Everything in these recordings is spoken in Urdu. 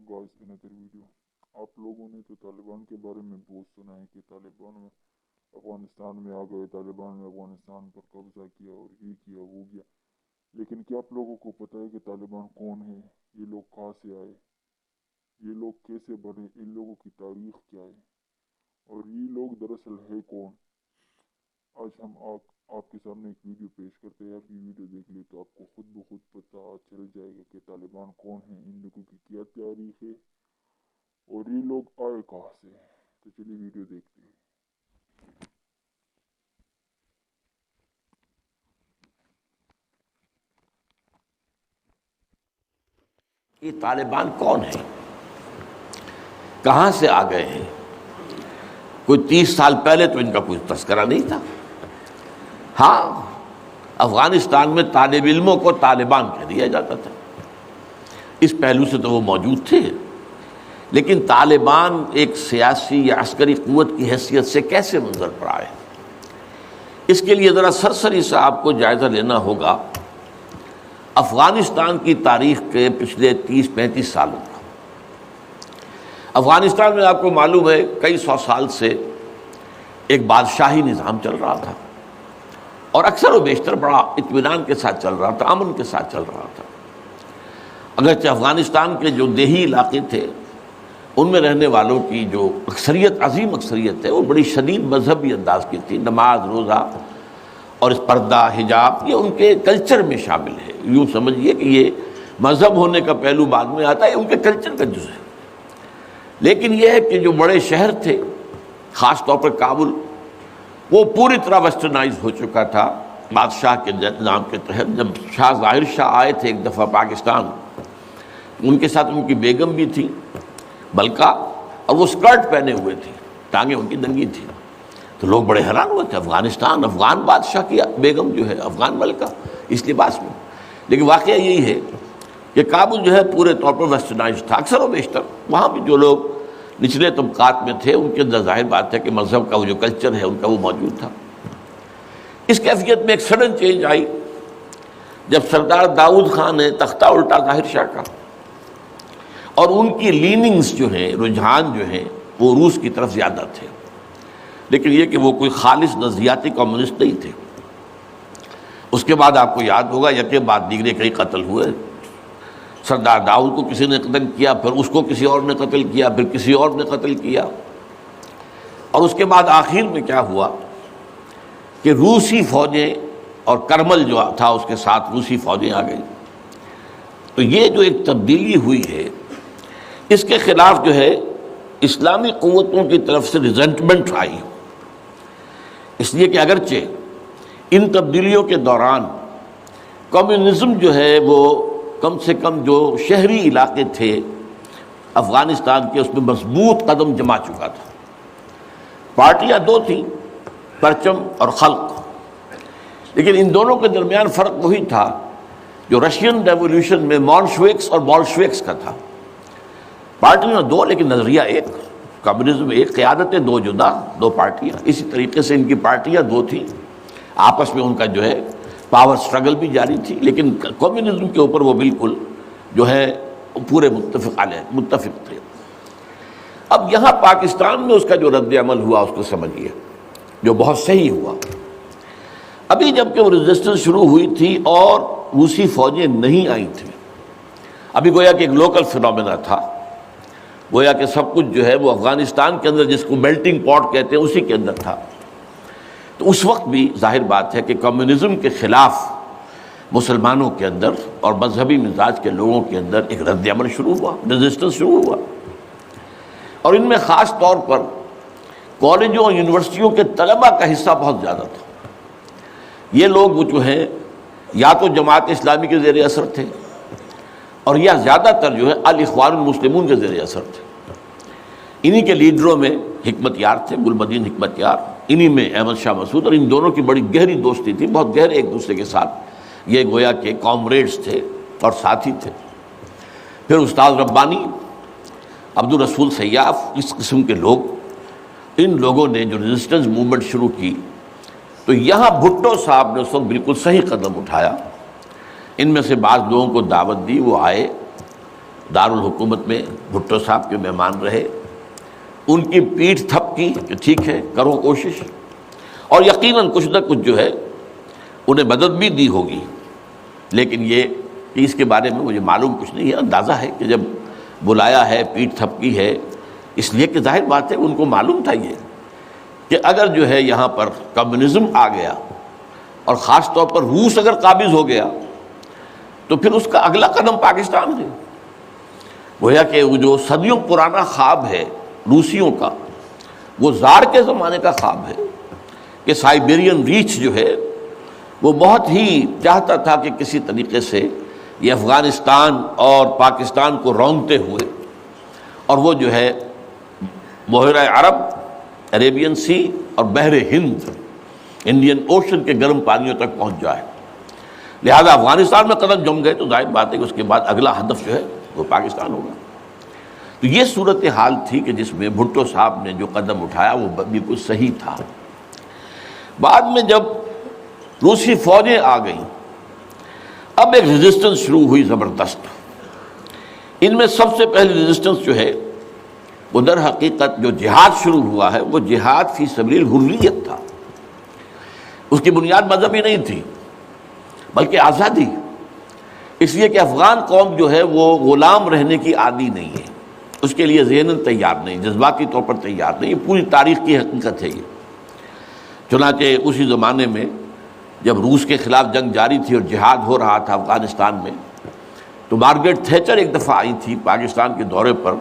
guys, another video. آپ لوگوں نے تو طالبان کے بارے میں بہت سنا ہے کہ طالبان میں افغانستان میں آ گئے، طالبان نے افغانستان پر قبضہ کیا اور یہ کیا وہ کیا، لیکن کیا آپ لوگوں کو پتہ ہے کہ طالبان کون ہے؟ یہ لوگ کہاں سے آئے؟ یہ لوگ کیسے بنے؟ ان لوگوں کی تاریخ کیا ہے؟ اور یہ لوگ دراصل ہے کون؟ آج ہم آپ کے سامنے ایک ویڈیو پیش کرتے ہیں۔ آپ یہ ویڈیو دیکھ لیں تو آپ کو خود بخود پتہ چل جائے گا کہ طالبان کون ہیں، ان لوگوں کی کیا تاریخ ہے اور یہ لوگ آئے کہاں سے۔ تو چلیے ویڈیو دیکھتے ہیں۔ یہ طالبان کون ہیں؟ کہاں سے آ گئے ہیں؟ کوئی 30 سال پہلے تو ان کا کوئی تذکرہ نہیں تھا۔ ہاں، افغانستان میں طالب علموں کو طالبان کہہ دیا جاتا تھا، اس پہلو سے تو وہ موجود تھے، لیکن طالبان ایک سیاسی یا عسکری قوت کی حیثیت سے کیسے منظر پر آئے، اس کے لیے ذرا سرسری سا آپ کو جائزہ لینا ہوگا افغانستان کی تاریخ کے پچھلے 30-35 سالوں کا۔ افغانستان میں آپ کو معلوم ہے کئی سو سال سے ایک بادشاہی نظام چل رہا تھا، اور اکثر و بیشتر بڑا اطمینان کے ساتھ چل رہا تھا، امن کے ساتھ چل رہا تھا۔ اگرچہ افغانستان کے جو دیہی علاقے تھے ان میں رہنے والوں کی جو اکثریت، عظیم اکثریت ہے، وہ بڑی شدید مذہبی انداز کی تھی۔ نماز، روزہ اور اس پردہ، حجاب، یہ ان کے کلچر میں شامل ہے۔ یوں سمجھیے کہ یہ مذہب ہونے کا پہلو بعد میں آتا ہے، ان کے کلچر کا جز ہے۔ لیکن یہ ہے کہ جو بڑے شہر تھے، خاص طور پر کابل، وہ پوری طرح ویسٹرنائز ہو چکا تھا بادشاہ کے نظام کے تحت۔ جب شاہ ظاہر شاہ آئے تھے ایک دفعہ پاکستان، ان کے ساتھ ان کی بیگم بھی تھی ملکہ، اور وہ اسکرٹ پہنے ہوئے تھی، ٹانگیں ان کی ننگی تھی، تو لوگ بڑے حیران ہوئے تھے، افغانستان، افغان بادشاہ کی بیگم جو ہے، افغان ملکہ اس لباس میں۔ لیکن واقعہ یہی ہے کہ کابل جو ہے پورے طور پر ویسٹرنائز تھا، اکثر و بیشتر وہاں بھی جو لوگ نچلے طبقات میں تھے ان کے اندر ظاہر بات ہے کہ مذہب کا وہ جو کلچر ہے ان کا وہ موجود تھا۔ اس کیفیت میں ایک سڈن چینج آئی جب سردار داؤد خان نے تختہ الٹا ظاہر شاہ کا، اور ان کی لیننگز جو ہیں، رجحان جو ہیں، وہ روس کی طرف زیادہ تھے، لیکن یہ کہ وہ کوئی خالص نظریاتی کمیونسٹ نہیں تھے۔ اس کے بعد آپ کو یاد ہوگا یکے بعد دیگرے کئی قتل ہوئے۔ سردار داؤد کو کسی نے قتل کیا، پھر اس کو کسی اور نے قتل کیا، پھر کسی اور نے قتل کیا، اور اس کے بعد آخر میں کیا ہوا کہ روسی فوجیں اور کرمل جو تھا اس کے ساتھ روسی فوجیں آ گئی۔ تو یہ جو ایک تبدیلی ہوئی ہے، اس کے خلاف جو ہے اسلامی قوتوں کی طرف سے ریزنٹمنٹ آئی، اس لیے کہ اگرچہ ان تبدیلیوں کے دوران کمیونزم جو ہے وہ کم سے کم جو شہری علاقے تھے افغانستان کے، اس میں مضبوط قدم جما چکا تھا۔ پارٹیاں دو تھیں، پرچم اور خلق، لیکن ان دونوں کے درمیان فرق وہی تھا جو رشین ریولوشن میں مونشوکس اور بولشوکس کا تھا۔ پارٹیاں دو لیکن نظریہ ایک، کمیونزم ایک، قیادتیں دو جدا، دو پارٹیاں۔ اسی طریقے سے ان کی پارٹیاں دو تھیں، آپس میں ان کا جو ہے پاور سٹرگل بھی جاری تھی، لیکن کمیونزم کے اوپر وہ بالکل جو ہے پورے متفق تھے۔ اب یہاں پاکستان میں اس کا جو رد عمل ہوا اس کو سمجھیے، جو بہت صحیح ہوا۔ ابھی جب کہ وہ ریزسٹنس شروع ہوئی تھی اور روسی فوجیں نہیں آئی تھیں، ابھی گویا کہ ایک لوکل فینومینا تھا، گویا کہ سب کچھ جو ہے وہ افغانستان کے اندر، جس کو میلٹنگ پاٹ کہتے ہیں، اسی کے اندر تھا۔ تو اس وقت بھی ظاہر بات ہے کہ کمیونزم کے خلاف مسلمانوں کے اندر اور مذہبی مزاج کے لوگوں کے اندر ایک رد عمل شروع ہوا، ریزسٹنس شروع ہوا، اور ان میں خاص طور پر کالجوں اور یونیورسٹیوں کے طلباء کا حصہ بہت زیادہ تھا۔ یہ لوگ وہ جو ہیں یا تو جماعت اسلامی کے زیر اثر تھے، اور یا زیادہ تر جو ہے الاخوان المسلمون کے زیر اثر تھے۔ انہی کے لیڈروں میں حکمت یار تھے، گل مدین حکمت یار، انہی میں احمد شاہ مسعود، اور ان دونوں کی بڑی گہری دوستی تھی، بہت گہرے ایک دوسرے کے ساتھ یہ گویا کہ کامریڈز تھے اور ساتھی تھے۔ پھر استاد ربانی، عبدالرسول سیاف، اس قسم کے لوگ، ان لوگوں نے جو ریزسٹنس موومنٹ شروع کی، تو یہاں بھٹو صاحب نے اس وقت بالکل صحیح قدم اٹھایا۔ ان میں سے بعض لوگوں کو دعوت دی، وہ آئے، دارالحکومت میں بھٹو صاحب کے مہمان رہے، ان کی پیٹھ تھپ کی کہ ٹھیک ہے کرو کوشش، اور یقیناً کچھ نہ کچھ جو ہے انہیں مدد بھی دی ہوگی، لیکن یہ کہ اس کے بارے میں مجھے معلوم کچھ نہیں ہے۔ اندازہ ہے کہ جب بلایا ہے، پیٹھ تھپکی ہے، اس لیے کہ ظاہر بات ہے ان کو معلوم تھا یہ کہ اگر جو ہے یہاں پر کمیونزم آ گیا اور خاص طور پر روس اگر قابض ہو گیا تو پھر اس کا اگلا قدم پاکستان ہے۔ گویا کہ وہ جو صدیوں پرانا خواب ہے روسیوں کا، وہ زار کے زمانے کا خواب ہے کہ سائبیرین ریچ جو ہے وہ بہت ہی چاہتا تھا کہ کسی طریقے سے یہ افغانستان اور پاکستان کو رونگتے ہوئے اور وہ جو ہے بحیرہ عرب، عریبین سی اور بحر ہند، انڈین اوشن کے گرم پانیوں تک پہنچ جائے۔ لہذا افغانستان میں قدم جم گئے تو ظاہر بات ہے کہ اس کے بعد اگلا ہدف جو ہے وہ پاکستان ہوگا۔ تو یہ صورتحال تھی کہ جس میں بھٹو صاحب نے جو قدم اٹھایا وہ بالکل صحیح تھا۔ بعد میں جب روسی فوجیں آ گئیں، اب ایک ریزسٹنس شروع ہوئی زبردست۔ ان میں سب سے پہلی ریزسٹنس جو ہے وہ در حقیقت جو جہاد شروع ہوا ہے وہ جہاد فی سبیل الحریت تھا۔ اس کی بنیاد مذہبی نہیں تھی بلکہ آزادی، اس لیے کہ افغان قوم جو ہے وہ غلام رہنے کی عادی نہیں ہے، اس کے لیے ذہناً تیار نہیں، جذباتی طور پر تیار نہیں، یہ پوری تاریخ کی حقیقت ہے یہ۔ چنانچہ اسی زمانے میں جب روس کے خلاف جنگ جاری تھی اور جہاد ہو رہا تھا افغانستان میں، تو مارگریٹ تھیچر ایک دفعہ آئی تھی پاکستان کے دورے پر،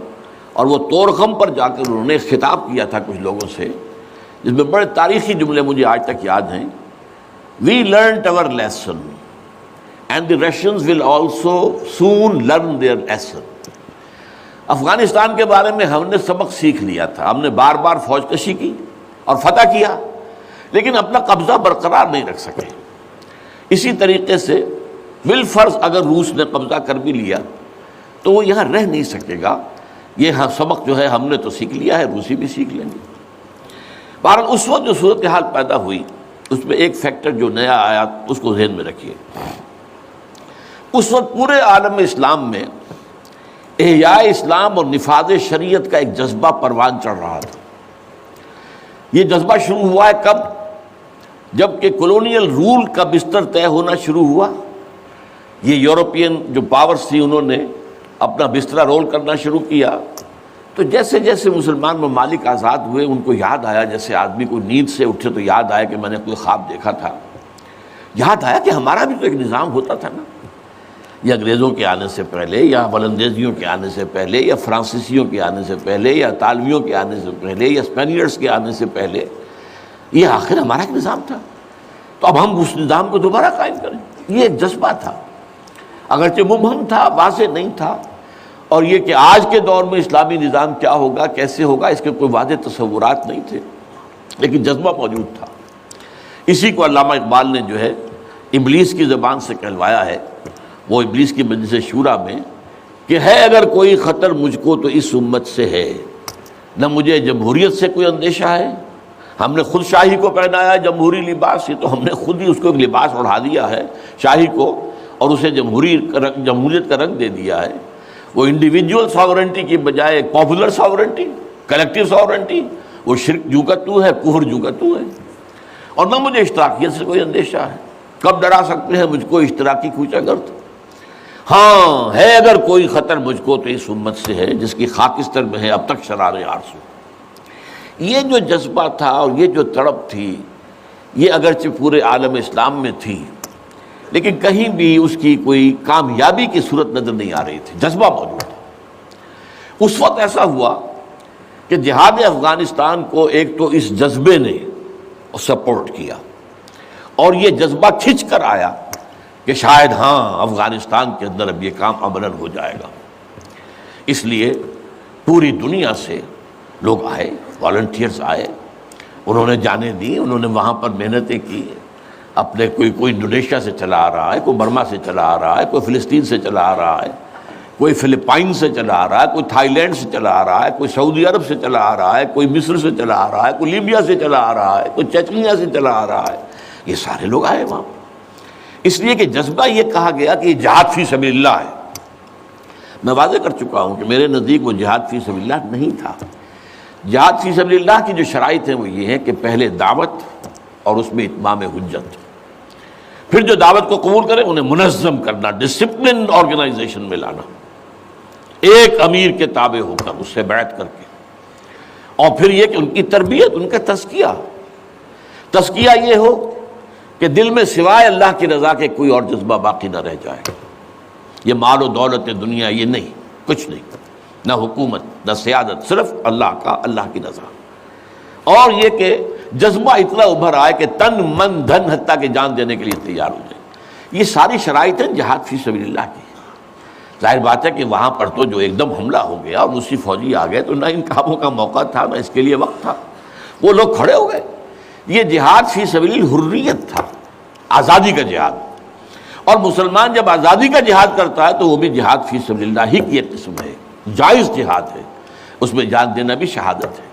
اور وہ طورخم پر جا کر انہوں نے خطاب کیا تھا کچھ لوگوں سے، جس میں بڑے تاریخی جملے مجھے آج تک یاد ہیں۔ We learnt our lesson and the Russians will also soon learn their lesson۔ Afghanistan کے بارے میں ہم نے سبق سیکھ لیا تھا، ہم نے بار بار فوج کشی کی اور فتح کیا لیکن اپنا قبضہ برقرار نہیں رکھ سکے۔ اسی طریقے سے بالفرض اگر روس نے قبضہ کر بھی لیا تو وہ یہاں رہ نہیں سکے گا، یہ سبق جو ہے ہم نے تو سیکھ لیا ہے، روسی بھی سیکھ لیں گے۔ بہرحال اس وقت جو صورتحال پیدا ہوئی اس میں ایک فیکٹر جو نیا آیا اس کو ذہن میں رکھیے۔ اس وقت پورے عالم اسلام میں احیاء اسلام اور نفاذ شریعت کا ایک جذبہ پروان چڑھ رہا تھا۔ یہ جذبہ شروع ہوا ہے کب؟ جب کہ کولونیل رول کا بستر طے ہونا شروع ہوا، یہ یورپین جو پاورز تھی انہوں نے اپنا بستر رول کرنا شروع کیا، تو جیسے جیسے مسلمان ممالک آزاد ہوئے ان کو یاد آیا، جیسے آدمی کو نیند سے اٹھے تو یاد آیا کہ میں نے کوئی خواب دیکھا تھا، یاد آیا کہ ہمارا بھی تو ایک نظام ہوتا تھا نا، یہ انگریزوں کے آنے سے پہلے یا ولندیزیوں کے آنے سے پہلے یا فرانسیسیوں کے آنے سے پہلے یا اطالویوں کے آنے سے پہلے یا اسپینیئرز کے آنے سے پہلے، یہ آخر ہمارا ایک نظام تھا، تو اب ہم اس نظام کو دوبارہ قائم کریں۔ یہ ایک جذبہ تھا، اگرچہ مبہم تھا، واضح نہیں تھا، اور یہ کہ آج کے دور میں اسلامی نظام کیا ہوگا، کیسے ہوگا، اس کے کوئی واضح تصورات نہیں تھے، لیکن جذبہ موجود تھا۔ اسی کو علامہ اقبال نے جو ہے ابلیس کی زبان سے کہلوایا ہے، وہ ابلیس کی مجلس شورا میں، کہ ہے اگر کوئی خطر مجھ کو تو اس امت سے ہے، نہ مجھے جمہوریت سے کوئی اندیشہ ہے، ہم نے خود شاہی کو پہنایا جمہوری لباس، یہ تو ہم نے خود ہی اس کو ایک لباس اڑا دیا ہے شاہی کو، اور اسے جمہوریت کا رنگ دے دیا ہے۔ وہ انڈیویجول ساورنٹی کی بجائے ایک پاپولر ساورنٹی، کلیکٹیو ساورنٹی، وہ شرک جو کا تو ہے، کفر جو کا تو ہے، اور نہ مجھے اشتراکیت سے کوئی اندیشہ ہے، کب ڈرا سکتے ہیں مجھ کو اشتراکی کوچہ گرد۔ ہاں ہے اگر کوئی خطر مجھ کو تو اس امت سے ہے جس کی خاکستر میں ہے اب تک شرار آرزو۔ یہ جو جذبہ تھا اور یہ جو تڑپ تھی، یہ اگرچہ پورے عالم اسلام میں تھی لیکن کہیں بھی اس کی کوئی کامیابی کی صورت نظر نہیں آ رہی تھی، جذبہ موجود تھا۔ اس وقت ایسا ہوا کہ جہاد افغانستان کو ایک تو اس جذبے نے سپورٹ کیا، اور یہ جذبہ کھنچ کر آیا کہ شاید ہاں افغانستان کے اندر اب یہ کام عملاً ہو جائے گا۔ اس لیے پوری دنیا سے لوگ آئے، والنٹیئرز آئے، انہوں نے جانیں دی، انہوں نے وہاں پر محنتیں کی، اپنے کوئی انڈونیشیا سے چلا آ رہا ہے، کوئی برما سے چلا آ رہا ہے، کوئی فلسطین سے چلا آ رہا ہے، کوئی فلپائن سے چلا آ رہا ہے، کوئی تھائی لینڈ سے چلا آ رہا ہے، کوئی سعودی عرب سے چلا آ رہا ہے، کوئی مصر سے چلا آ رہا ہے، کوئی لیبیا سے چلا آ رہا ہے، کوئی چچنیا سے چلا آ رہا ہے، یہ سارے لوگ آئے وہاں، اس لیے کہ جذبہ یہ کہا گیا کہ یہ جہاد فی سبیل اللہ ہے۔ میں واضح کر چکا ہوں کہ میرے نزدیک وہ جہاد فی سبیل اللہ نہیں تھا۔ جہاد فی سبیل اللہ کی جو شرائط ہیں وہ یہ ہے کہ پہلے دعوت اور اس میں اتمام حجت، پھر جو دعوت کو قبول کرے انہیں منظم کرنا، ڈسپلن آرگنائزیشن میں لانا، ایک امیر کے تابع ہو کر اس سے بیعت کر کے، اور پھر یہ کہ ان کی تربیت، ان کا تزکیہ یہ ہو کہ دل میں سوائے اللہ کی رضا کے کوئی اور جذبہ باقی نہ رہ جائے۔ یہ مال و دولت دنیا یہ نہیں، کچھ نہیں، نہ حکومت نہ سیادت، صرف اللہ کی رضا، اور یہ کہ جذبہ اتنا ابھر آئے کہ تن من دھن حتیٰ کہ جان دینے کے لیے تیار ہو جائے۔ یہ ساری شرائط ہیں جہاد فی سبیل اللہ کی۔ ظاہر بات ہے کہ وہاں پر تو جو ایک دم حملہ ہو گیا اور روسی فوجی آ گئے تو نہ ان کاموں کا موقع تھا نہ اس کے لیے وقت تھا، وہ لوگ کھڑے ہو گئے۔ یہ جہاد فی سبیل الحریت تھا، آزادی کا جہاد، اور مسلمان جب آزادی کا جہاد کرتا ہے تو وہ بھی جہاد فی سبیل اللہ ہی کی ایک قسم ہے، جائز جہاد ہے، اس میں جان دینا بھی شہادت ہے۔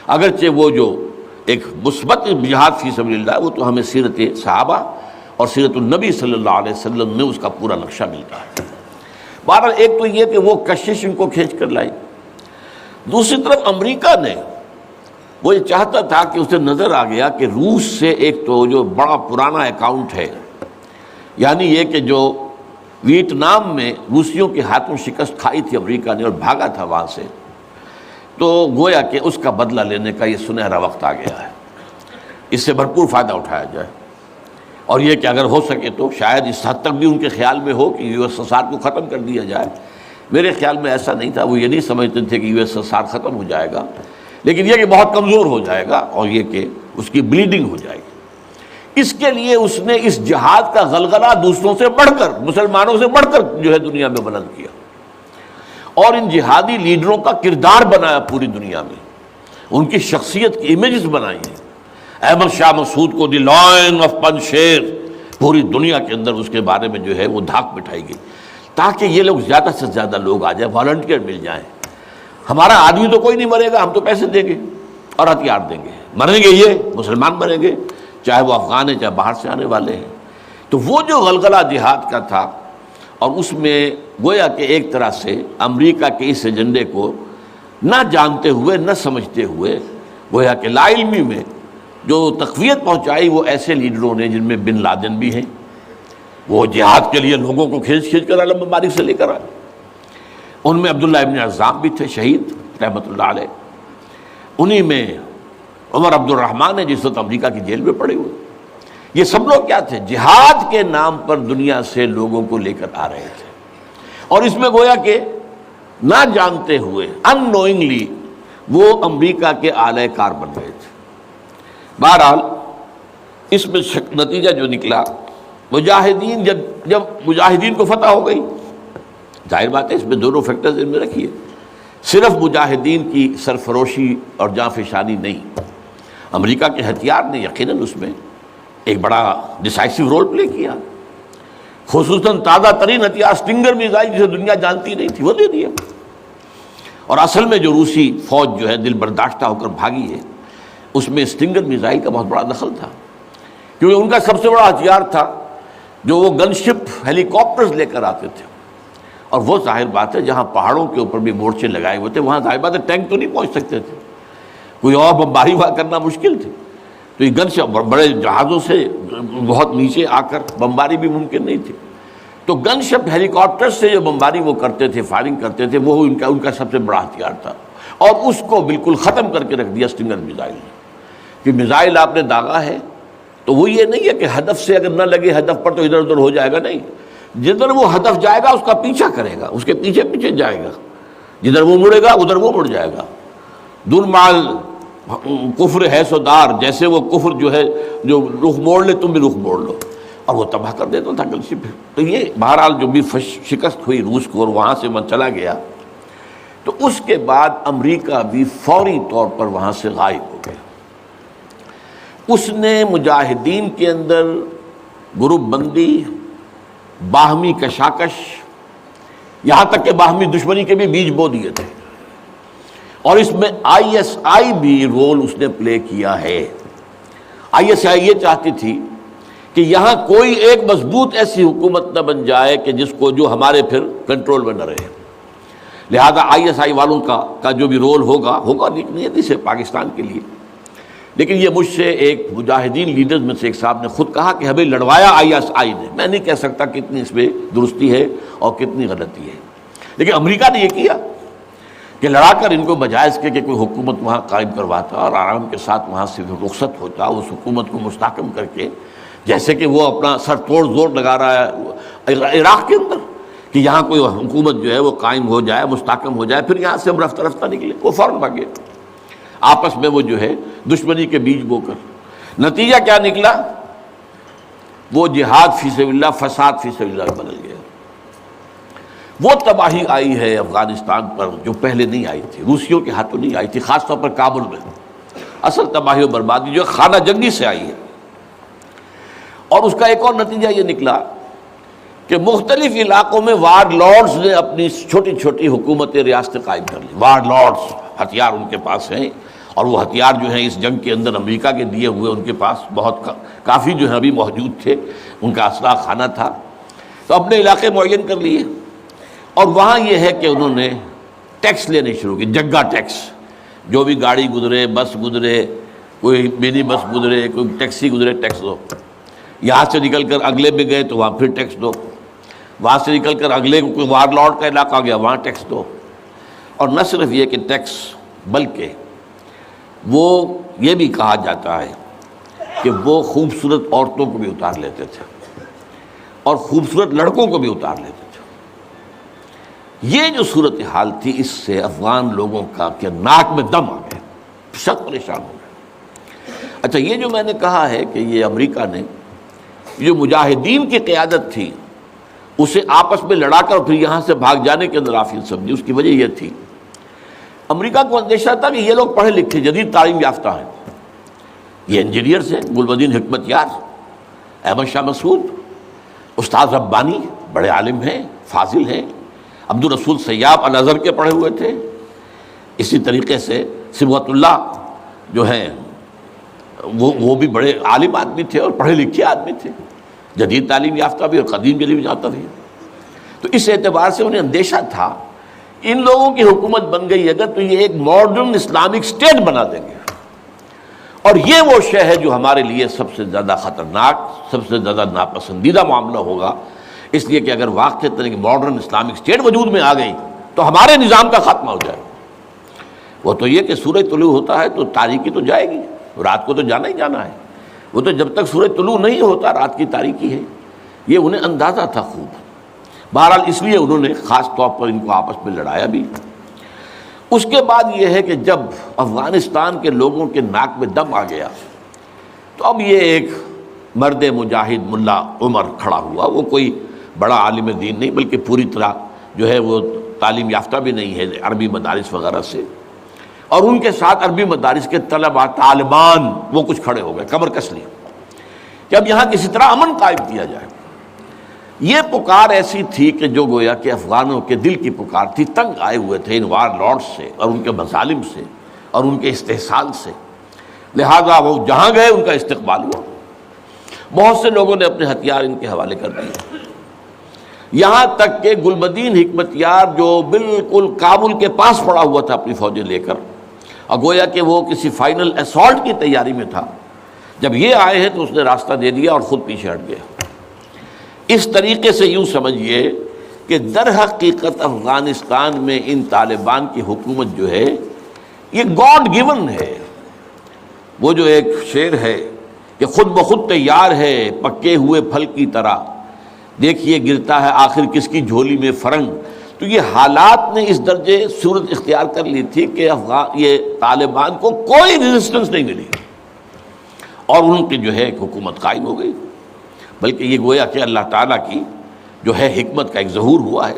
اگرچہ وہ جو ایک مثبت جہاد فی سبیل اللہ وہ تو ہمیں سیرت صحابہ اور سیرت النبی صلی اللہ علیہ وسلم میں اس کا پورا نقشہ ملتا ہے۔ بہرحال ایک تو یہ کہ وہ کشش ان کو کھینچ کر لائی، دوسری طرف امریکہ نے وہ یہ چاہتا تھا کہ اسے نظر آ گیا کہ روس سے ایک تو جو بڑا پرانا اکاؤنٹ ہے، یعنی یہ کہ جو ویتنام میں روسیوں کے ہاتھوں شکست کھائی تھی امریکہ نے اور بھاگا تھا وہاں سے، تو گویا کہ اس کا بدلہ لینے کا یہ سنہرا وقت آ گیا ہے، اس سے بھرپور فائدہ اٹھایا جائے، اور یہ کہ اگر ہو سکے تو شاید اس حد تک بھی ان کے خیال میں ہو کہ یو ایس ایس آر کو ختم کر دیا جائے۔ میرے خیال میں ایسا نہیں تھا، وہ یہ نہیں سمجھتے تھے کہ یو ایس ایس آر ختم ہو جائے گا، لیکن یہ کہ بہت کمزور ہو جائے گا اور یہ کہ اس کی بلیڈنگ ہو جائے گی۔ اس کے لیے اس نے اس جہاد کا غلغلہ دوسروں سے بڑھ کر، مسلمانوں سے بڑھ کر جو ہے دنیا میں بلند کیا، اور ان جہادی لیڈروں کا کردار بنایا پوری دنیا میں، ان کی شخصیت کی امیجز بنائی ہیں۔ احمد شاہ مسعود کو دی لائن آف پنشیر، پوری دنیا کے اندر اس کے بارے میں جو ہے وہ دھاک بٹھائی گئی، تاکہ یہ لوگ زیادہ سے زیادہ لوگ آ جائیں، والنٹیئر مل جائیں۔ ہمارا آدمی تو کوئی نہیں مرے گا، ہم تو پیسے دیں گے اور ہتھیار دیں گے، مریں گے یہ مسلمان مریں گے، چاہے وہ افغان ہیں چاہے باہر سے آنے والے ہیں۔ تو وہ جو غلغلہ جہاد کا تھا، اور اس میں گویا کہ ایک طرح سے امریکہ کے اس ایجنڈے کو نہ جانتے ہوئے نہ سمجھتے ہوئے گویا کہ لا علمی میں جو تقویت پہنچائی وہ ایسے لیڈروں نے جن میں بن لادن بھی ہیں، وہ جہاد کے لیے لوگوں کو کھینچ کر عالم مبارک سے لے کر آئے، ان میں عبداللہ ابن عزام بھی تھے شہید رحمۃ اللہ علیہ، انہی میں عمر عبد الرحمن ہے جس وقت امریکہ کی جیل میں پڑے ہوئے۔ یہ سب لوگ کیا تھے؟ جہاد کے نام پر دنیا سے لوگوں کو لے کر آ رہے تھے، اور اس میں گویا کہ نہ جانتے ہوئے ان نوئنگلی وہ امریکہ کے اعلی کار بن گئے تھے۔ بہرحال اس میں نتیجہ جو نکلا، مجاہدین جب مجاہدین کو فتح ہو گئی، ظاہر بات ہے اس میں دونوں فیکٹرز ان میں رکھیے، صرف مجاہدین کی سرفروشی اور جاں فشانی نہیں، امریکہ کے ہتھیار نے یقیناً اس میں ایک بڑا ڈیسائسو رول پلے کیا، خصوصاً تازہ ترین ہتھیار اسٹنگر میزائل جسے دنیا جانتی نہیں تھی وہ دے دیا، اور اصل میں جو روسی فوج جو ہے دل برداشتہ ہو کر بھاگی ہے اس میں اسٹنگر میزائل کا بہت بڑا دخل تھا، کیونکہ ان کا سب سے بڑا ہتھیار تھا جو وہ گن شپ ہیلی کاپٹرز لے کر آتے تھے، اور وہ ظاہر بات ہے جہاں پہاڑوں کے اوپر بھی مورچے لگائے ہوئے تھے وہاں ظاہر بات ہے ٹینک تو نہیں پہنچ سکتے تھے، کوئی اور بمباری وہاں کرنا مشکل تھی، تو یہ گن شپ بڑے جہازوں سے بہت نیچے آ کر بمباری بھی ممکن نہیں تھی، تو گن شپ ہیلی کاپٹر سے جو بمباری وہ کرتے تھے، فائرنگ کرتے تھے، وہ ان کا سب سے بڑا ہتھیار تھا، اور اس کو بالکل ختم کر کے رکھ دیا اسٹنگر میزائل نے، کہ میزائل آپ نے داغا ہے تو وہ یہ نہیں ہے کہ ہدف سے اگر نہ لگے ہدف پر تو ادھر ادھر ہو جائے گا، نہیں، جدھر وہ ہدف جائے گا اس کا پیچھا کرے گا، اس کے پیچھے پیچھے جائے گا، جدھر وہ مڑے گا ادھر وہ مڑ جائے گا۔ دور مال کفر ہے سودار، جیسے وہ کفر جو ہے جو رخ موڑ لے تم بھی رخ موڑ لو، اور وہ تباہ کر دیتا تھا گن شپ۔ تو یہ بہرحال جو بھی شکست ہوئی روس کو اور وہاں سے من چلا گیا، تو اس کے بعد امریکہ بھی فوری طور پر وہاں سے غائب ہو گیا۔ اس نے مجاہدین کے اندر گروپ بندی، باہمی کشاکش، یہاں تک کہ باہمی دشمنی کے بھی بیج بو دیے تھے، اور اس میں آئی ایس آئی بھی رول اس نے پلے کیا ہے۔ آئی ایس آئی یہ چاہتی تھی کہ یہاں کوئی ایک مضبوط ایسی حکومت نہ بن جائے کہ جو ہمارے پھر کنٹرول میں نہ رہے، لہذا ISI والوں کا جو بھی رول ہوگا نیتی سے پاکستان کے لیے. لیکن یہ مجھ سے ایک مجاہدین لیڈرز میں سے ایک صاحب نے خود کہا کہ ہمیں لڑوایا ISI نے. میں نہیں کہہ سکتا کتنی اس میں درستی ہے اور کتنی غلطی ہے، لیکن امریکہ نے یہ کیا کہ لڑا کر ان کو بجائے اس کے کہ کوئی حکومت وہاں قائم کرواتا اور آرام کے ساتھ وہاں سے رخصت ہوتا، اس حکومت کو مستحکم کر کے، جیسے کہ وہ اپنا سر توڑ زور لگا رہا ہے عراق کے اندر کہ یہاں کوئی حکومت جو ہے وہ قائم ہو جائے، مستحکم ہو جائے، پھر یہاں سے ہم رفتہ رفتہ نکلے. وہ فوراً بھاگے آپس میں، وہ جو ہے دشمنی کے بیج بو کر. نتیجہ کیا نکلا؟ وہ جہاد فی سبیل اللہ، فساد فی سبیل اللہ بدل گیا. وہ تباہی آئی ہے افغانستان پر جو پہلے نہیں آئی تھی، روسیوں کے ہاتھوں نہیں آئی تھی، خاص طور پر کابل میں. اصل تباہی و بربادی جو خانہ جنگی سے آئی ہے. اور اس کا ایک اور نتیجہ یہ نکلا کہ مختلف علاقوں میں وار لارڈز نے اپنی چھوٹی چھوٹی حکومتیں، ریاستیں قائم کر لی. وار لارڈز، ہتھیار ان کے پاس ہیں، اور وہ ہتھیار جو ہیں اس جنگ کے اندر امریکہ کے دیے ہوئے ان کے پاس بہت کافی جو ہے ابھی موجود تھے، ان کا اسلحہ خانہ تھا. تو اپنے علاقے معین کر لیے، اور وہاں یہ ہے کہ انہوں نے ٹیکس لینے شروع کی، جگہ ٹیکس. جو بھی گاڑی گزرے، بس گزرے، کوئی منی بس گزرے، کوئی ٹیکسی گزرے، ٹیکس دو. یہاں سے نکل کر اگلے میں گئے تو وہاں پھر ٹیکس دو. وہاں سے نکل کر اگلے کوئی وار لارڈ کا علاقہ آ گیا، وہاں ٹیکس دو. اور نہ صرف یہ کہ ٹیکس، بلکہ وہ یہ بھی کہا جاتا ہے کہ وہ خوبصورت عورتوں کو بھی اتار لیتے تھے اور خوبصورت لڑکوں کو بھی اتار لیتے تھے. یہ جو صورتحال تھی، اس سے افغان لوگوں کا کہ ناک میں دم آ گیا، سخت پریشان ہو گئے. اچھا، یہ جو میں نے کہا ہے کہ یہ امریکہ نے جو مجاہدین کی قیادت تھی اسے آپس میں لڑا کر پھر یہاں سے بھاگ جانے کے اندر آفیل سمجھی. اس کی وجہ یہ تھی، امریکہ کو اندیشہ تھا کہ یہ لوگ پڑھے لکھے، جدید تعلیم یافتہ ہیں، یہ انجینئرز ہیں، گلبدین حکمت یار، احمد شاہ مسعود، استاد ربانی، بڑے عالم ہیں، فاضل ہیں. عبدالرسول سیاب الازہر کے پڑھے ہوئے تھے. اسی طریقے سے صبغت اللہ جو ہیں وہ بھی بڑے عالم آدمی تھے اور پڑھے لکھے آدمی تھے، جدید تعلیم یافتہ بھی اور قدیم تعلیم یافتہ بھی. تو اس اعتبار سے انہیں اندیشہ تھا ان لوگوں کی حکومت بن گئی اگر تو یہ ایک ماڈرن اسلامک اسٹیٹ بنا دیں گے، اور یہ وہ شے ہے جو ہمارے لیے سب سے زیادہ خطرناک، سب سے زیادہ ناپسندیدہ معاملہ ہوگا. اس لیے کہ اگر واقعی طرح کی ماڈرن اسلامک اسٹیٹ وجود میں آ گئی تو ہمارے نظام کا خاتمہ ہو جائے. وہ تو یہ کہ سورج طلوع ہوتا ہے تو تاریکی تو جائے گی، رات کو تو جانا ہی جانا ہے. وہ تو جب تک سورج طلوع نہیں ہوتا رات کی تاریکی ہے. یہ انہیں اندازہ تھا خوب. بہرحال اس لیے انہوں نے خاص طور پر ان کو آپس میں لڑایا بھی. اس کے بعد یہ ہے کہ جب افغانستان کے لوگوں کے ناک میں دم آ گیا تو اب یہ ایک مرد مجاہد ملا عمر کھڑا ہوا. وہ کوئی بڑا عالم دین نہیں، بلکہ پوری طرح جو ہے وہ تعلیم یافتہ بھی نہیں ہے عربی مدارس وغیرہ سے. اور ان کے ساتھ عربی مدارس کے طلباء، طالبان، وہ کچھ کھڑے ہو گئے، کمر کس لی کہ اب یہاں کسی طرح امن قائم کیا جائے. یہ پکار ایسی تھی کہ جو گویا کہ افغانوں کے دل کی پکار تھی. تنگ آئے ہوئے تھے ان وار لارڈ سے اور ان کے مظالم سے اور ان کے استحصال سے. لہذا وہ جہاں گئے ان کا استقبال ہوا. بہت سے لوگوں نے اپنے ہتھیار ان کے حوالے کر دیے، یہاں تک کہ گلبدین حکمت یار جو بالکل کابل کے پاس پڑا ہوا تھا اپنی فوجیں لے کر، اور گویا کہ وہ کسی فائنل اسالٹ کی تیاری میں تھا، جب یہ آئے ہیں تو اس نے راستہ دے دیا اور خود پیچھے ہٹ گیا. اس طریقے سے یوں سمجھیے کہ در حقیقت افغانستان میں ان طالبان کی حکومت جو ہے یہ گاڈ گیون ہے. وہ جو ایک شعر ہے کہ خود بخود تیار ہے پکے ہوئے پھل کی طرح، دیکھیے گرتا ہے آخر کس کی جھولی میں فرنگ. تو یہ حالات نے اس درجے صورت اختیار کر لی تھی کہ یہ طالبان کو کوئی ریزسٹنس نہیں ملی اور ان کی جو ہے ایک حکومت قائم ہو گئی. بلکہ یہ گویا کہ اللہ تعالیٰ کی جو ہے حکمت کا ایک ظہور ہوا ہے.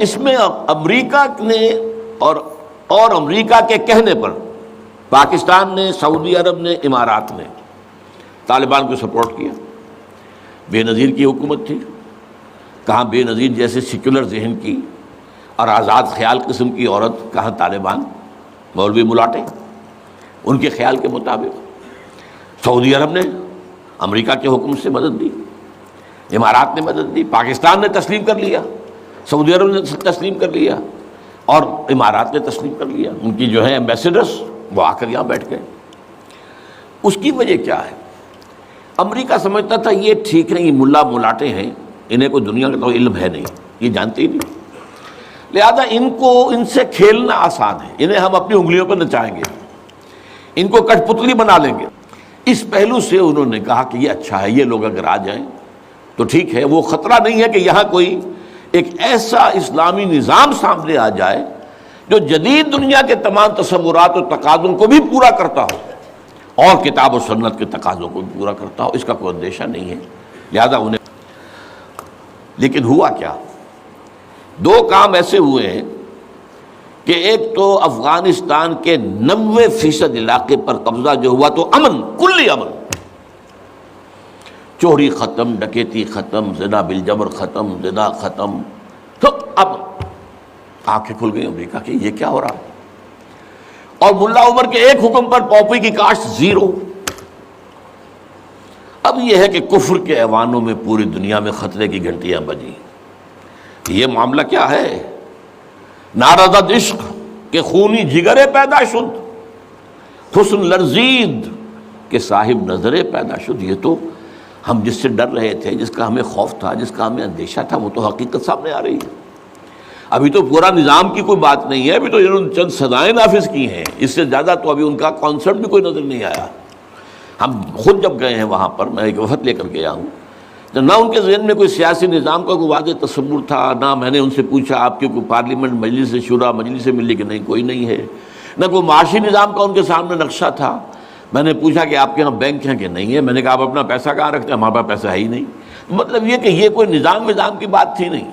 اس میں امریکہ نے اور امریکہ کے کہنے پر پاکستان نے، سعودی عرب نے، امارات نے طالبان کو سپورٹ کیا. بے نظیر کی حکومت تھی، کہاں بے نظیر جیسے سیکولر ذہن کی اور آزاد خیال قسم کی عورت، کہاں طالبان مولوی ملاٹے ان کے خیال کے مطابق. سعودی عرب نے امریکہ کے حکم سے مدد دی، امارات نے مدد دی، پاکستان نے تسلیم کر لیا سعودی عرب نے تسلیم کر لیا اور امارات نے تسلیم کر لیا، ان کی جو ہے ایمبیسڈرس وہ آ کر یہاں بیٹھ گئے۔ اس کی وجہ کیا ہے؟ امریکہ سمجھتا تھا یہ ٹھیک ہے، یہ ملا ملاٹے ہیں، انہیں کوئی دنیا کا تو علم ہے نہیں، یہ جانتے ہی نہیں، لہذا ان سے کھیلنا آسان ہے، انہیں ہم اپنی انگلیوں پر نچائیں گے، ان کو کٹ پتلی بنا لیں گے۔ اس پہلو سے انہوں نے کہا کہ یہ اچھا ہے، یہ لوگ اگر آ جائیں تو ٹھیک ہے، وہ خطرہ نہیں ہے کہ یہاں کوئی ایک ایسا اسلامی نظام سامنے آ جائے جو جدید دنیا کے تمام تصورات و تقاضوں کو بھی پورا کرتا ہو اور کتاب و سنت کے تقاضوں کو بھی پورا کرتا ہو، اس کا کوئی اندیشہ نہیں ہے، لہذا انہیں۔ لیکن ہوا کیا؟ دو کام ایسے ہوئے ہیں کہ ایک تو افغانستان کے 90% علاقے پر قبضہ جو ہوا تو امن، کلی امن، چوری ختم، ڈکیتی ختم، زنا بالجبر ختم، زنا ختم، تو اب آنکھیں کھل گئی امریکہ کی یہ کیا ہو رہا ہے، اور ملا عمر کے ایک حکم پر پاپی کی کاشت زیرو۔ اب یہ ہے کہ کفر کے ایوانوں میں پوری دنیا میں خطرے کی گھنٹیاں بجیں۔ یہ معاملہ کیا ہے؟ نارضت عشق کے خونی جگرے پیدا شد، حسن لرزید کے صاحب نظرے پیدا شد۔ یہ تو ہم جس سے ڈر رہے تھے، جس کا ہمیں خوف تھا، جس کا ہمیں اندیشہ تھا، وہ تو حقیقت سامنے آ رہی ہے۔ ابھی تو پورا نظام کی کوئی بات نہیں ہے، ابھی تو انہوں نے چند سزائیں نافذ کی ہیں، اس سے زیادہ تو ابھی ان کا کانسیپٹ بھی کوئی نظر نہیں آیا۔ ہم خود جب گئے ہیں وہاں پر، میں ایک وفد لے کر گیا ہوں، تو نہ ان کے ذہن میں کوئی سیاسی نظام کا کوئی واضح تصور تھا، نہ میں نے ان سے پوچھا آپ کی کوئی پارلیمنٹ مجلس شورا مجلس سے ملی کہ نہیں کوئی نہیں ہے، نہ کوئی معاشی نظام کا ان کے سامنے نقشہ تھا۔ میں نے پوچھا کہ آپ کے یہاں بینک ہیں کہ نہیں ہے، میں نے کہا آپ اپنا پیسہ کہاں رکھتے ہیں؟ ہمارے پاس پیسہ ہے ہی نہیں۔ مطلب یہ کہ یہ کوئی نظام کی بات تھی نہیں،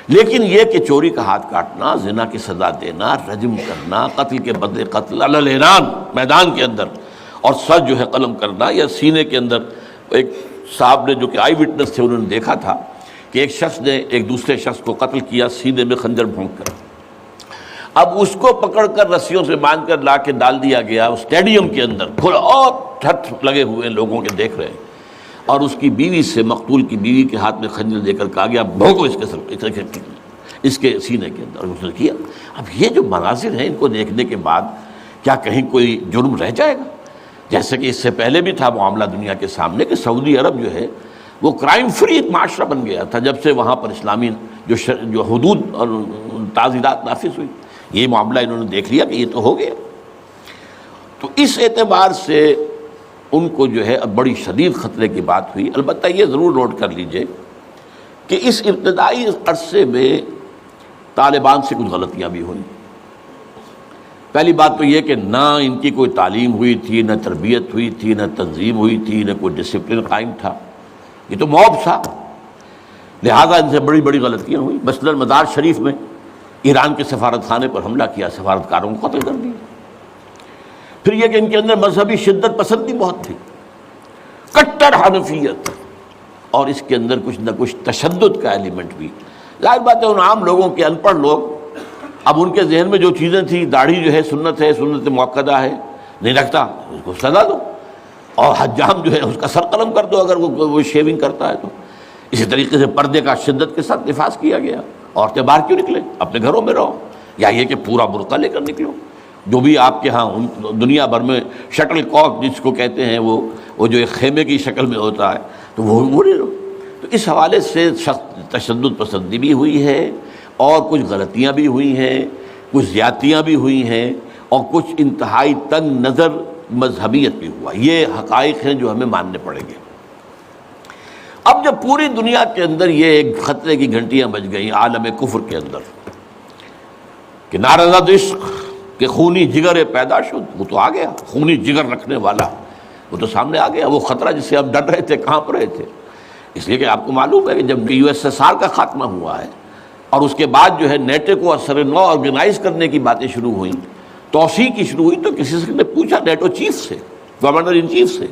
لیکن یہ کہ چوری کا ہاتھ کاٹنا، زنا کی سزا دینا، رجم کرنا، قتل کے بدلے قتل علی الاعلان میدان کے اندر، اور سر جو ہے قلم کرنا یا سینے کے اندر۔ ایک صاحب نے جو کہ آئی وٹنس تھے، انہوں نے دیکھا تھا کہ ایک شخص نے ایک دوسرے شخص کو قتل کیا سینے میں خنجر بھونک کر، اب اس کو پکڑ کر رسیوں سے باندھ کر لا کے ڈال دیا گیا اسٹیڈیم کے اندر کھلا، اور ٹھٹ لگے ہوئے لوگوں کے دیکھ رہے ہیں، اور اس کی بیوی سے، مقتول کی بیوی کے ہاتھ میں خنجر دے کر کہا گیا بھونکو اس کے سر، اس کے سینے کے اندر، اس نے کیا۔ اب یہ جو مناظر ہیں ان کو دیکھنے کے بعد کیا کہیں کوئی جرم رہ جائے گا؟ جیسے کہ اس سے پہلے بھی تھا معاملہ دنیا کے سامنے کہ سعودی عرب جو ہے وہ کرائم فری ایک معاشرہ بن گیا تھا جب سے وہاں پر اسلامی جو حدود اور تعزیرات نافذ ہوئی۔ یہ معاملہ انہوں نے دیکھ لیا کہ یہ تو ہو گیا، تو اس اعتبار سے ان کو جو ہے اب بڑی شدید خطرے کی بات ہوئی۔ البتہ یہ ضرور نوٹ کر لیجئے کہ اس ابتدائی عرصے میں طالبان سے کچھ غلطیاں بھی ہوئیں۔ پہلی بات تو یہ کہ نہ ان کی کوئی تعلیم ہوئی تھی، نہ تربیت ہوئی تھی، نہ تنظیم ہوئی تھی، نہ کوئی ڈسپلن قائم تھا، یہ تو موب تھا، لہذا ان سے بڑی بڑی غلطیاں ہوئیں۔ مثلاً مزار شریف میں ایران کے سفارت خانے پر حملہ کیا، سفارتکاروں کو قتل کر دیا۔ پھر یہ کہ ان کے اندر مذہبی شدت پسندی بہت تھی، کٹر حنفیت، اور اس کے اندر کچھ نہ کچھ تشدد کا ایلیمنٹ بھی۔ ظاہر بات ہے ان عام لوگوں کے، ان پڑھ لوگ، اب ان کے ذہن میں جو چیزیں تھیں، داڑھی جو ہے سنت موقدہ ہے، نہیں رکھتا اس کو سزا دو، اور حجام جو ہے اس کا سر قلم کر دو اگر وہ شیونگ کرتا ہے تو۔ اسی طریقے سے پردے کا شدت کے ساتھ نفاذ کیا گیا، عورتیں باہر کیوں نکلیں، اپنے گھروں میں رہو، یا یہ کہ پورا برقع لے کر نکلو، جو بھی آپ کے ہاں دنیا بھر میں شٹل کاک جس کو کہتے ہیں، وہ جو ایک خیمے کی شکل میں ہوتا ہے، تو وہ لے لو۔ تو اس حوالے سے تشدد پسندی بھی ہوئی ہے، اور کچھ غلطیاں بھی ہوئی ہیں، کچھ زیادتیاں بھی ہوئی ہیں، اور کچھ انتہائی تنگ نظر مذہبیت بھی ہوا۔ یہ حقائق ہیں جو ہمیں ماننے پڑیں گے۔ اب جب پوری دنیا کے اندر یہ ایک خطرے کی گھنٹیاں بج گئیں عالم کفر کے اندر کہ نارضت عشق کہ خونی جگر پیدا شد، وہ تو آ گیا، خونی جگر رکھنے والا وہ تو سامنے آ گیا، وہ خطرہ جس سے ہم ڈر رہے تھے، کہاں رہے تھے۔ اس لیے کہ آپ کو معلوم ہے کہ جب USSR کا خاتمہ ہوا ہے اور اس کے بعد جو ہے نیٹو کو اثر نو آرگنائز کرنے کی باتیں شروع ہوئیں، توسیع کی شروع ہوئی، تو کسی سے نے پوچھا نیٹو چیف سے، گورنر ان چیف سے،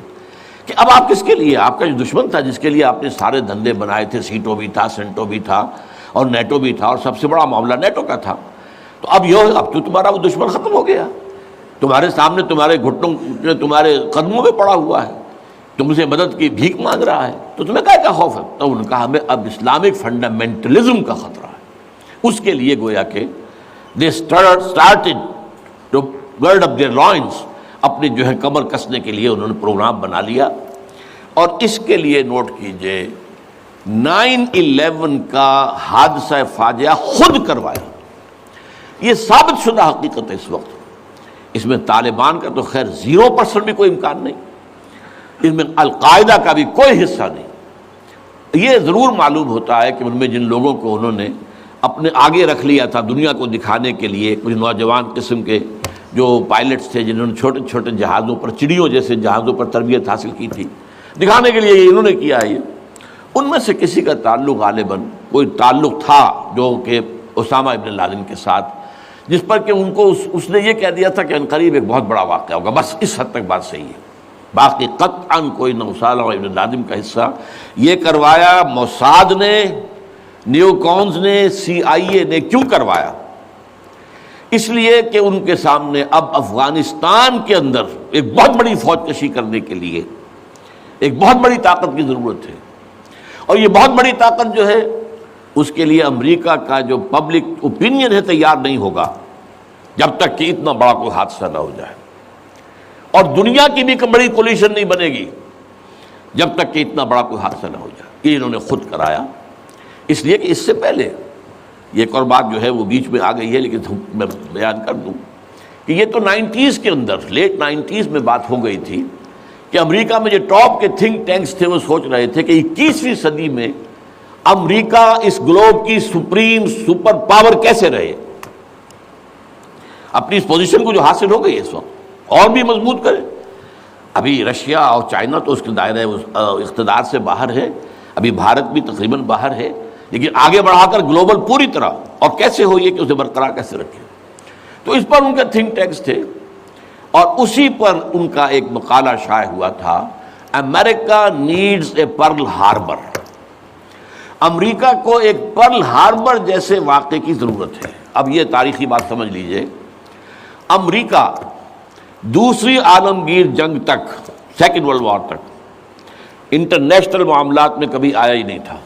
کہ اب آپ کس کے لیے، آپ کا جو دشمن تھا جس کے لیے آپ نے سارے دھندے بنائے تھے، سیٹو بھی تھا، سینٹو بھی تھا، اور نیٹو بھی تھا، اور سب سے بڑا معاملہ نیٹو کا تھا، تو اب تو تمہارا وہ دشمن ختم ہو گیا، تمہارے سامنے، تمہارے گھٹنوں، تمہارے قدموں میں پڑا ہوا ہے، تم سے مدد کی بھیک مانگ رہا ہے، تو تمہیں کیا خوف ہے؟ تو انہوں نے کہا ہمیں اب اسلامک فنڈامنٹلزم کا خطرہ ہے، اس کے لیے گویا کہ they started to gird up their loins، اپنے جو ہے کمر کسنے کے لیے انہوں نے پروگرام بنا لیا. اور اس کے لیے نوٹ کیجئے 9/11 کا حادثہ فاجعہ خود کروایا. یہ ثابت شدہ حقیقت ہے اس وقت. اس میں طالبان کا تو خیر 0% بھی کوئی امکان نہیں، اس میں القاعدہ کا بھی کوئی حصہ نہیں. یہ ضرور معلوم ہوتا ہے کہ ان میں جن لوگوں کو انہوں نے اپنے آگے رکھ لیا تھا دنیا کو دکھانے کے لیے، کچھ نوجوان قسم کے جو پائلٹس تھے جنہوں نے چھوٹے چھوٹے جہازوں پر، چڑیوں جیسے جہازوں پر تربیت حاصل کی تھی، دکھانے کے لیے یہ انہوں نے کیا ہے. ان میں سے کسی کا تعلق غالباً کوئی تعلق تھا جو کہ اسامہ ابن لادن کے ساتھ، جس پر کہ ان کو اس نے یہ کہہ دیا تھا کہ عنقریب ایک بہت بڑا واقعہ ہوگا. بس اس حد تک بات صحیح ہے. باقی قطعاً کوئی نہ اسامہ ابن لادن کا حصہ. یہ کروایا موساد نے، نیو کونز نے، CIA نے. کیوں کروایا؟ اس لیے کہ ان کے سامنے اب افغانستان کے اندر ایک بہت بڑی فوج کشی کرنے کے لیے ایک بہت بڑی طاقت کی ضرورت ہے. اور یہ بہت بڑی طاقت جو ہے اس کے لیے امریکہ کا جو پبلک اوپینین ہے تیار نہیں ہوگا جب تک کہ اتنا بڑا کوئی حادثہ نہ ہو جائے. اور دنیا کی بھی بڑی کولیشن نہیں بنے گی جب تک کہ اتنا بڑا کوئی حادثہ نہ ہو جائے. یہ انہوں نے خود کرایا. اس لیے کہ اس سے پہلے یہ ایک اور بات جو ہے وہ بیچ میں آ گئی ہے، لیکن میں بیان کر دوں کہ یہ تو 90s کے اندر، لیٹ 90s میں بات ہو گئی تھی کہ امریکہ میں جو ٹاپ کے تھنک ٹینکس تھے وہ سوچ رہے تھے کہ 21ویں صدی میں امریکہ اس گلوب کی سپریم سپر پاور کیسے رہے. اپنی اس پوزیشن کو جو حاصل ہو گئی اس وقت اور بھی مضبوط کرے. ابھی رشیا اور چائنا تو اس کے دائرہ اقتدار سے باہر ہے، ابھی بھارت بھی تقریباً باہر ہے، لیکن آگے بڑھا کر گلوبل پوری طرح. اور کیسے ہو یہ کہ اسے برقرار کیسے رکھے. تو اس پر ان کے تھنک ٹینکس تھے اور اسی پر ان کا ایک مقالہ شائع ہوا تھا، امریکہ نیڈز اے پرل ہاربر. امریکہ کو ایک پرل ہاربر جیسے واقعے کی ضرورت ہے. اب یہ تاریخی بات سمجھ لیجئے، امریکہ دوسری عالمگیر جنگ تک، سیکنڈ ورلڈ وار تک انٹرنیشنل معاملات میں کبھی آیا ہی نہیں تھا.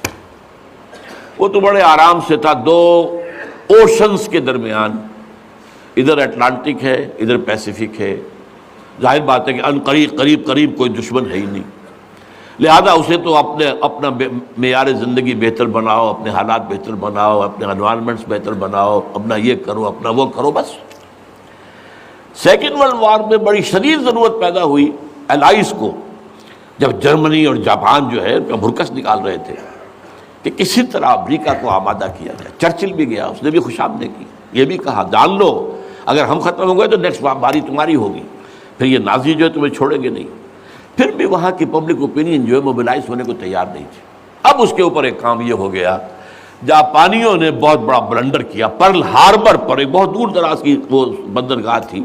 وہ تو بڑے آرام سے تھا دو اوشنز کے درمیان، ادھر اٹلانٹک ہے ادھر پیسیفک ہے. ظاہر بات ہے کہ ان قریب کوئی دشمن ہے ہی نہیں، لہذا اسے تو اپنا معیار زندگی بہتر بناؤ، اپنے حالات بہتر بناؤ، اپنے انوائرمنٹس بہتر بناؤ، اپنا یہ کرو اپنا وہ کرو بس. سیکنڈ ورلڈ وار میں بڑی شدید ضرورت پیدا ہوئی الائز کو، جب جرمنی اور جاپان جو ہے بھرکس نکال رہے تھے کہ کسی طرح امریکہ کو آمادہ کیا جائے. چرچل بھی گیا، اس نے بھی خوشامدیں کی، یہ بھی کہا جان لو اگر ہم ختم ہو گئے تو نیکسٹ باری تمہاری ہوگی، پھر یہ نازی جو ہے تمہیں چھوڑیں گے نہیں. پھر بھی وہاں کی پبلک اوپینین جو ہے موبلائز ہونے کو تیار نہیں تھی. اب اس کے اوپر ایک کام یہ ہو گیا، جاپانیوں نے بہت بڑا بلنڈر کیا. پرل ہاربر پر ایک بہت دور دراز کی وہ بندرگاہ تھی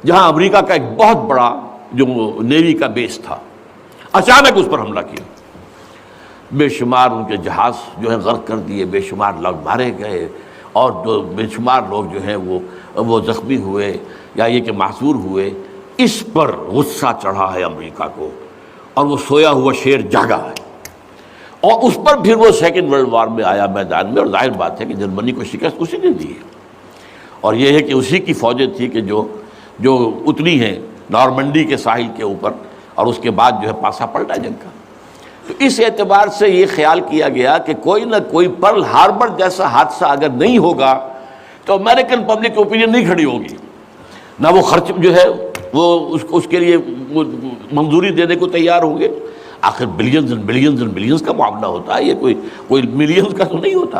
جہاں امریکہ کا ایک بہت بڑا جو نیوی کا بیس تھا، اچانک اس پر حملہ کیا. بے شمار ان کے جہاز جو ہے غرق کر دیے، بے شمار لوگ مارے گئے اور بے شمار لوگ جو ہیں وہ زخمی ہوئے یا یہ کہ معذور ہوئے. اس پر غصہ چڑھا ہے امریکہ کو اور وہ سویا ہوا شیر جاگا ہے، اور اس پر پھر وہ سیکنڈ ورلڈ وار میں آیا میدان میں. اور ظاہر بات ہے کہ جرمنی کو شکست اسی نے دی ہے، اور یہ ہے کہ اسی کی فوجیں تھی کہ جو اتنی ہیں نارمنڈی کے ساحل کے اوپر، اور اس کے بعد جو ہے پاسا پلٹا جنگ کا. تو اس اعتبار سے یہ خیال کیا گیا کہ کوئی نہ کوئی پرل ہاربر جیسا حادثہ اگر نہیں ہوگا تو امریکن پبلک اوپینین نہیں کھڑی ہوگی، نہ وہ خرچ جو ہے وہ اس کے لیے منظوری دینے کو تیار ہوں گے. آخر billions and billions and billions کا معاملہ ہوتا ہے، یہ کوئی ملینز کا تو نہیں ہوتا.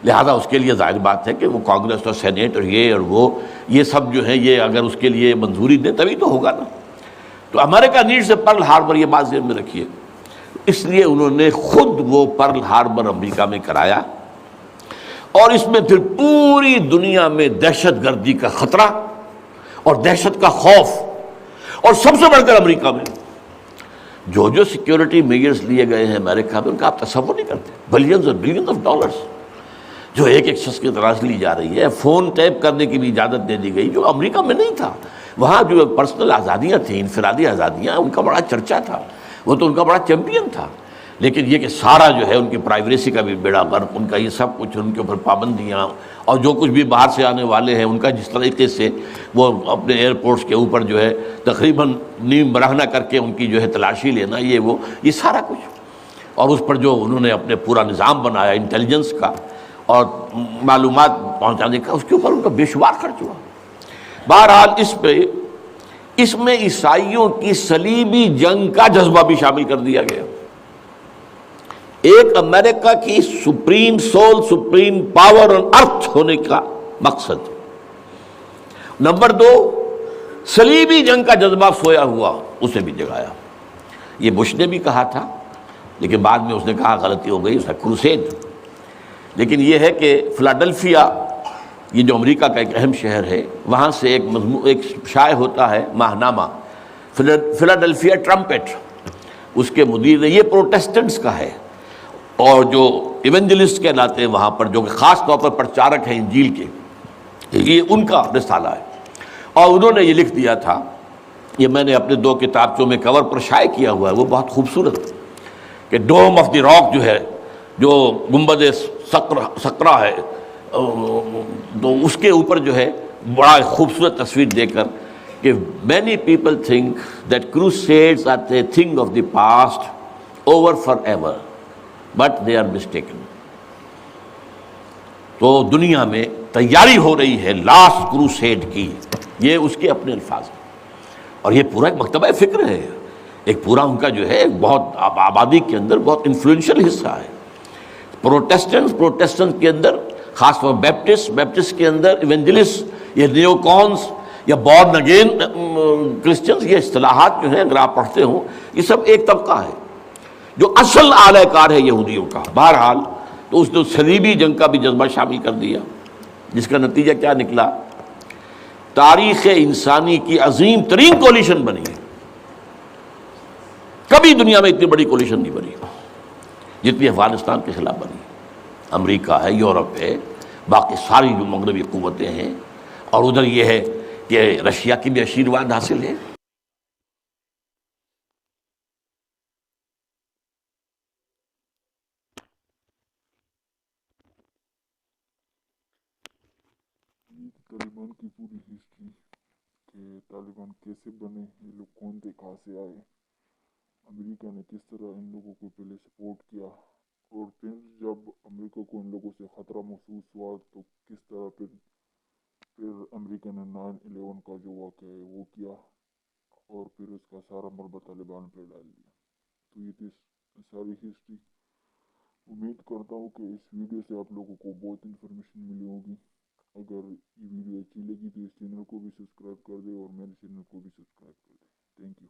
لہذا اس کے لیے ظاہر بات ہے کہ وہ کانگریس اور سینیٹ اور یہ سب جو ہے یہ اگر اس کے لیے منظوری دیں تبھی تو ہوگا نا. تو امریکہ نیڈ سے پرل ہاربر، یہ بات ذہن میں رکھیے. اس لیے انہوں نے خود وہ پرل ہاربر امریکہ میں کرایا، اور اس میں پھر پوری دنیا میں دہشت گردی کا خطرہ اور دہشت کا خوف، اور سب سے بڑھ کر امریکہ میں جو سیکیورٹی میجرز لیے گئے ہیں امریکہ میں، ان کا آپ تصور نہیں کرتے. بلینز اور بلینز آف ڈالرز جو ایک شخص کی طرح سے لی جا رہی ہے. فون ٹیپ کرنے کی بھی اجازت دے دی گئی جو امریکہ میں نہیں تھا. وہاں جو پرسنل آزادیاں تھیں، انفرادی آزادیاں، ان کا بڑا چرچا تھا، وہ تو ان کا بڑا چیمپئن تھا. لیکن یہ کہ سارا جو ہے ان کی پرائیویسی کا بھی بیڑا غرق، ان کا یہ سب کچھ، ان کے اوپر پابندیاں، اور جو کچھ بھی باہر سے آنے والے ہیں ان کا جس طریقے سے وہ اپنے ایئرپورٹس کے اوپر جو ہے تقریباً نیم برہنہ کر کے ان کی جو ہے تلاشی لینا، یہ سارا کچھ، اور اس پر جو انہوں نے اپنے پورا نظام بنایا انٹیلیجنس کا اور معلومات پہنچانے کا، اس کے اوپر ان کا بے شمار خرچ ہوا۔ بہرحال اس میں عیسائیوں کی صلیبی جنگ کا جذبہ بھی شامل کر دیا گیا۔ ایک امریکہ کی supreme soul, supreme power on earth ہونے کا مقصد۔ نمبر دو، صلیبی جنگ کا جذبہ سویا ہوا، اسے بھی جگایا۔ یہ بش نے بھی کہا تھا، لیکن بعد میں اس نے کہا غلطی ہو گئی، اس کا کروسیڈ۔ لیکن یہ ہے کہ فلاڈلفیا، یہ جو امریکہ کا ایک اہم شہر ہے، وہاں سے ایک شائع ہوتا ہے ماہنامہ فلاڈلفیا ٹرمپٹ، اس کے مدیر نے، یہ پروٹیسٹنٹس کا ہے، اور جو ایونجلسٹ کہلاتے ہیں وہاں پر، جو کہ خاص طور پر پرچارک ہیں انجیل کے، یہ ان کا رسالہ ہے۔ اور انہوں نے یہ لکھ دیا تھا، یہ میں نے اپنے 2 کتابچوں میں کور پر شائع کیا ہوا ہے، وہ بہت خوبصورت، کہ ڈوم آف دی راک جو ہے، جو گنبد سقرا ہے، تو اس کے اوپر جو ہے بڑا خوبصورت تصویر دے کر کہ many people think that crusades are a thing of the past, over forever, but they are mistaken۔ تو دنیا میں تیاری ہو رہی ہے لاسٹ کروسیڈ کی، یہ اس کے اپنے الفاظ ہیں، اور یہ پورا ایک مکتبہ فکر ہے، ایک پورا ان کا جو ہے بہت آبادی کے اندر بہت انفلوئنشل حصہ ہے۔ پروٹیسٹنٹ کے اندر، خاص طور بیپٹسٹ کے اندر ایونجلسٹ، یہ نیو کونس یا بورن اگین کرسچنز، یہ اصطلاحات جو ہیں اگر آپ پڑھتے ہوں، یہ سب ایک طبقہ ہے جو اصل اعلی کار ہے یہودیوں کا۔ بہرحال تو اس نے صلیبی جنگ کا بھی جذبہ شامل کر دیا، جس کا نتیجہ کیا نکلا؟ تاریخ انسانی کی عظیم ترین کولیشن بنی ہے۔ کبھی دنیا میں اتنی بڑی کولیشن نہیں بنی جتنی افغانستان کے خلاف بنی۔ امریکہ ہے، یورپ ہے، باقی ساری جو مغربی قوتیں ہیں، اور ادھر یہ ہے کہ رشیا کی بھی آشیرواد حاصل ہے۔ طالبان کی پوری ہسٹری، کہ طالبان کیسے بنے، یہ لوگ کون تھے، کہاں سے آئے، امریکہ نے کس طرح ان لوگوں کو پہلے سپورٹ کیا، اور پھر جب امریکہ کو ان لوگوں سے خطرہ محسوس ہوا تو کس طرح پھر امریکہ نے 9/11 کا جو واقعہ ہے وہ کیا، اور پھر اس کا سارا ملبہ طالبان پہ ڈال دیا۔ تو یہ تھی ساری ہسٹری۔ امید کرتا ہوں کہ اس ویڈیو سے آپ لوگوں کو بہت انفارمیشن ملی ہوگی۔ اگر یہ ویڈیو اچھی لگی تو اس چینل کو بھی سبسکرائب کر دیں، اور میرے چینل کو بھی سبسکرائب کر دیں۔ Thank you.